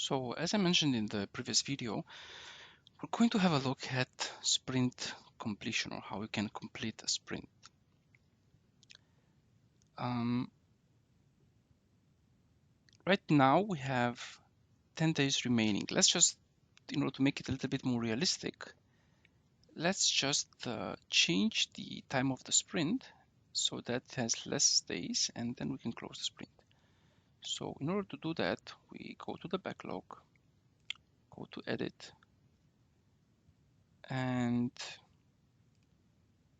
So as I mentioned in the previous video, we're going to have a look at sprint completion, or how we can complete a sprint. Right now we have 10 days remaining. Let's just, in order to make it a little bit more realistic, let's just change the time of the sprint so that it has less days, and then we can close the sprint. So in order to do that, we go to the backlog, go to edit, and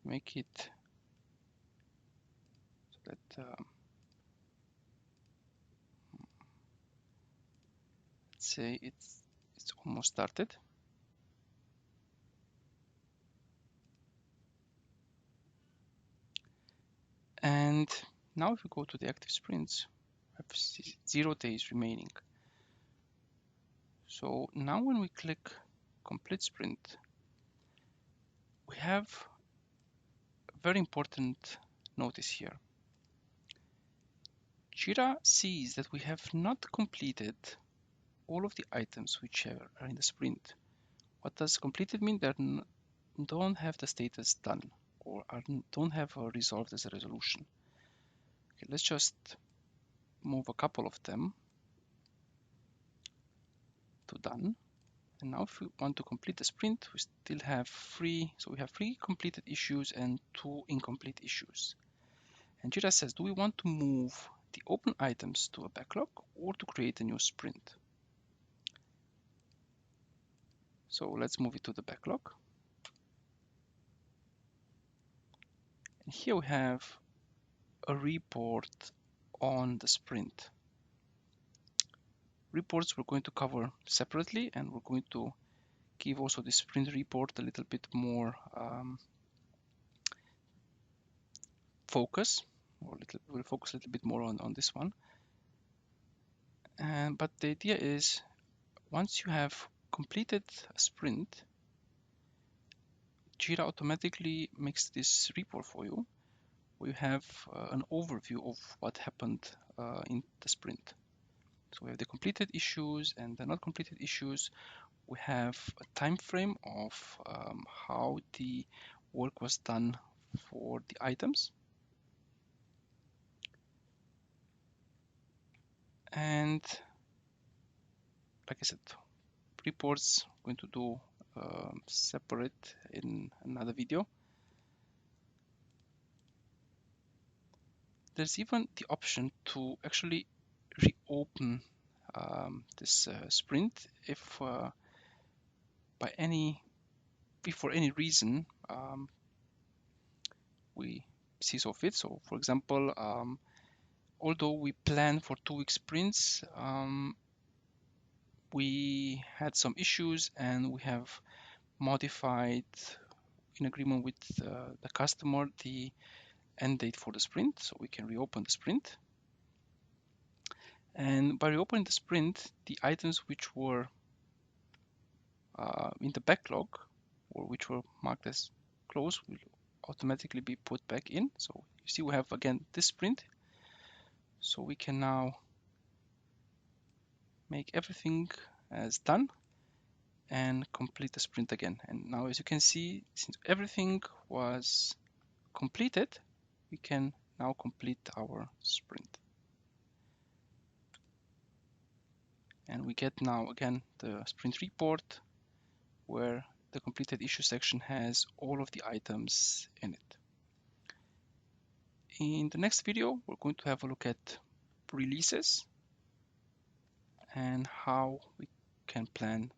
make it so that let's say it's almost started. And now if we go to the active sprints, we have 0 days remaining. So now when we click complete sprint, we have a very important notice here. JIRA sees that we have not completed all of the items which are in the sprint. What does completed mean? They don't have the status done, or don't have resolved as a resolution. Okay, let's just move a couple of them to done. And now if we want to complete the sprint, we still have 3. So we have 3 completed issues and 2 incomplete issues. And JIRA says, do we want to move the open items to a backlog or to create a new sprint? So let's move it to the backlog. And here we have a report on the sprint. Reports we're going to cover separately, and we're going to give also the sprint report a little bit more focus, or we'll focus a little bit more on this one. But the idea is, once you have completed a sprint, JIRA automatically makes this report for you. We have an overview of what happened in the sprint. So we have the completed issues and the not completed issues. We have a time frame of how the work was done for the items. And like I said, reports I'm going to do separate in another video. There's even the option to actually reopen this sprint if for any reason we see so fit. So for example, although we plan for 2-week sprints, we had some issues and we have modified, in agreement with the customer, the end date for the sprint, so we can reopen the sprint. And by reopening the sprint, the items which were in the backlog, or which were marked as closed, will automatically be put back in. So you see we have again this sprint, so we can now make everything as done and complete the sprint again. And now, as you can see, since everything was completed, we can now complete our sprint. And we get now again the sprint report, where the completed issue section has all of the items in it. In the next video, we're going to have a look at releases and how we can plan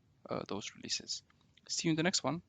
those releases. See you in the next one.